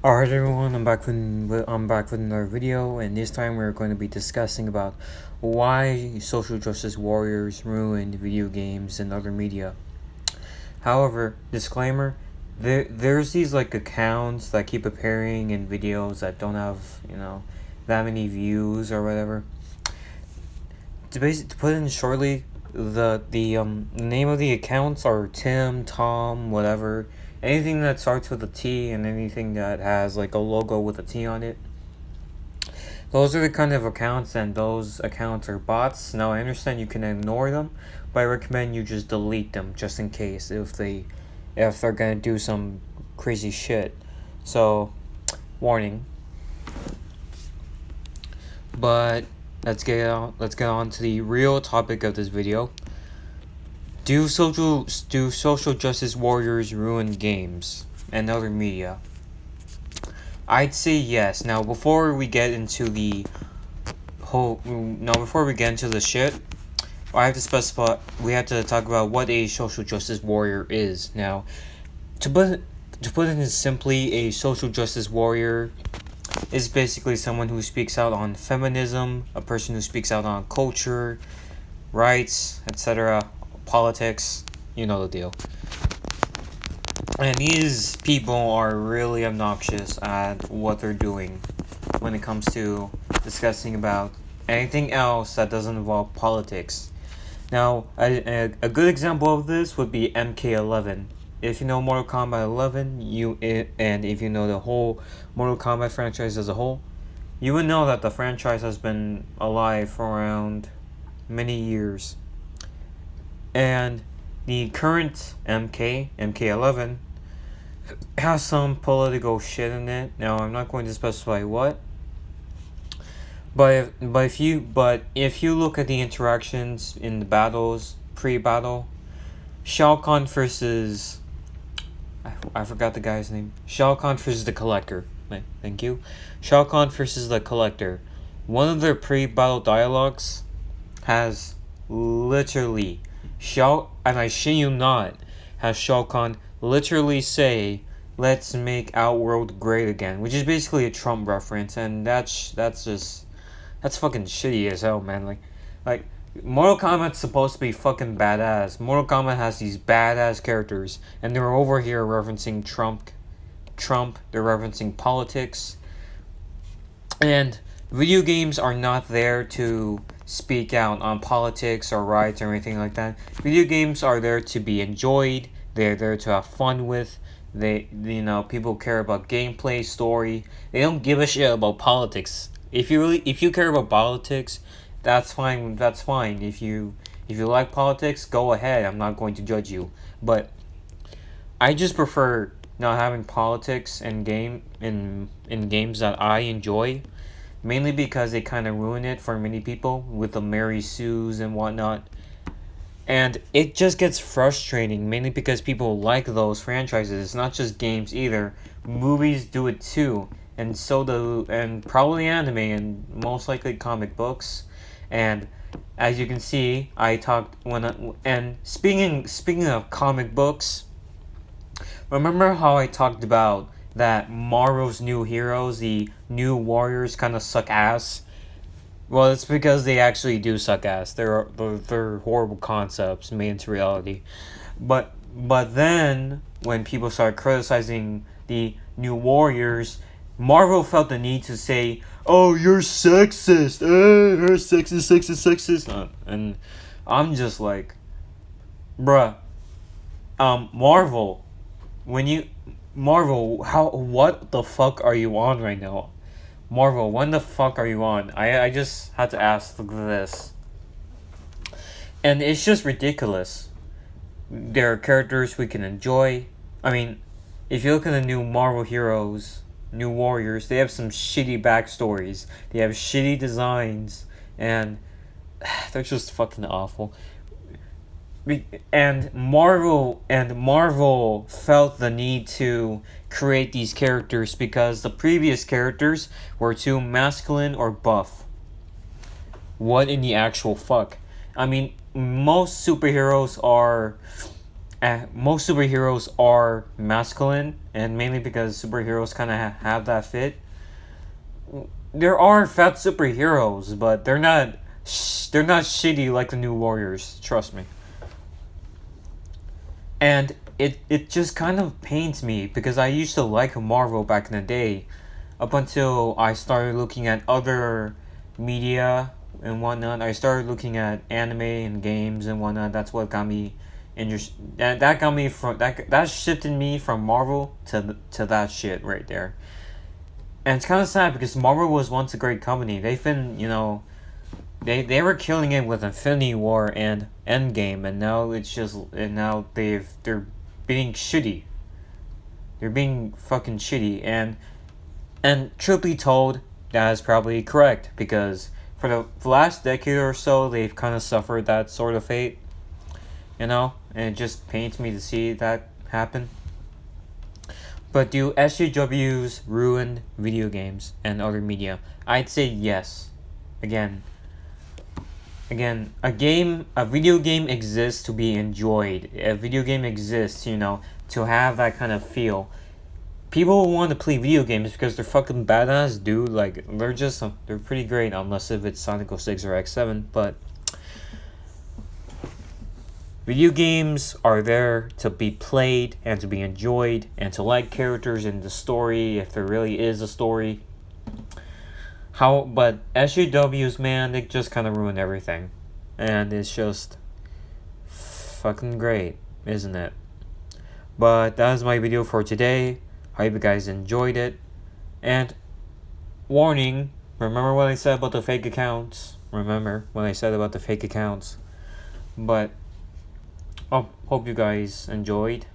Alright everyone, I'm back with another video, and this time we're going to be discussing about why social justice warriors ruin video games and other media. However, disclaimer, there's these like accounts that keep appearing in videos that don't have, that many views or whatever. To put it in shortly, the name of the accounts are Tim, Tom, whatever. Anything that starts with a T and anything that has like a logo with a T on it. Those are the kind of accounts, and those accounts are bots. Now I understand you can ignore them, but I recommend you just delete them just in case if they're gonna do some crazy shit. So, warning. But let's get on to the real topic of this video. Do social justice warriors ruin games and other media? I'd say yes. Now before we get into the shit, we have to talk about what a social justice warrior is. Now, to put it simply, a social justice warrior is basically someone who speaks out on feminism, a person who speaks out on culture, rights, etc., politics, you know the deal. And these people are really obnoxious at what they're doing when it comes to discussing about anything else that doesn't involve politics. Now, a good example of this would be MK11. If you know Mortal Kombat 11, and if you know the whole Mortal Kombat franchise as a whole, you would know that the franchise has been alive for around many years. And the current MK11, has some political shit in it. Now I'm not going to specify what, but if you look at the interactions in the battles pre-battle, Shao Kahn versus I forgot the guy's name. Shao Kahn versus the Collector. Thank you. Shao Kahn versus the Collector. One of their pre-battle dialogues has literally and I shit you not, has Shao Kahn literally say, "Let's make Outworld great again," which is basically a Trump reference, and that's fucking shitty as hell, man. Like Mortal Kombat's supposed to be fucking badass. Mortal Kombat has these badass characters, and they're over here referencing Trump. They're referencing politics, and video games are not there to speak out on politics or rights or anything like that. Video games are there to be enjoyed. They're there to have fun with. People care about gameplay, story. They don't give a shit about politics. If you care about politics, that's fine. That's fine. If you like politics, go ahead. I'm not going to judge you. But I just prefer not having politics in games that I enjoy, mainly because they kind of ruin it for many people with the Mary Sues and whatnot. And it just gets frustrating, mainly because people like those franchises. It's not just games either. Movies do it too, and probably anime, and most likely comic books. And as you can see, and speaking of comic books, remember how I talked about that Marvel's new heroes, the new warriors, kind of suck ass? Well, it's because they actually do suck ass. They're horrible concepts made into reality. But then when people started criticizing the new warriors, Marvel felt the need to say, "Oh, you're sexist. You're sexist, sexist, sexist." And I'm just like, bruh. Marvel, what the fuck are you on right now? Marvel, when the fuck are you on? I just had to ask this. And it's just ridiculous. There are characters we can enjoy. I mean, if you look at the new Marvel heroes, new warriors, they have some shitty backstories. They have shitty designs, and they're just fucking awful. And Marvel felt the need to create these characters because the previous characters were too masculine or buff. What in the actual fuck? I mean, most superheroes are most superheroes are masculine, and mainly because superheroes kind of have that fit. There are fat superheroes, but they're not. They're not shitty like the New Warriors. Trust me. And it just kind of pains me because I used to like Marvel back in the day, up until I started looking at other media and whatnot. I started looking at anime and games and whatnot. That's what got me interested. That got me from that shifted me from Marvel to that shit right there. And it's kind of sad because Marvel was once a great company. They've been, they were killing it with Infinity War and Endgame, and now they're being shitty. They're being fucking shitty, and truth be told, that is probably correct because for the last decade or so, they've kind of suffered that sort of fate, and it just pains me to see that happen. But do SJWs ruin video games and other media? I'd say yes. Again, a video game exists to be enjoyed. A video game exists, to have that kind of feel. People want to play video games because they're fucking badass, dude. Like, they're pretty great, unless if it's Sonic 06 or X7, but video games are there to be played and to be enjoyed and to like characters in the story, if there really is a story. But SJWs, man, they just kind of ruined everything. And it's just fucking great, isn't it? But that is my video for today. Hope you guys enjoyed it. And warning, remember what I said about the fake accounts. But hope you guys enjoyed.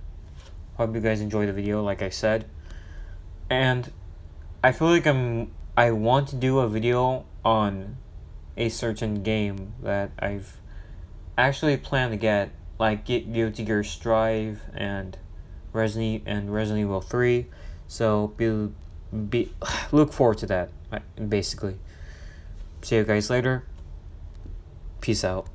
Hope you guys enjoyed the video, like I said. And I feel like I want to do a video on a certain game that I've actually planned to get, like Guilty Gear Strive and Resident Evil 3. So look forward to that. Basically, see you guys later. Peace out.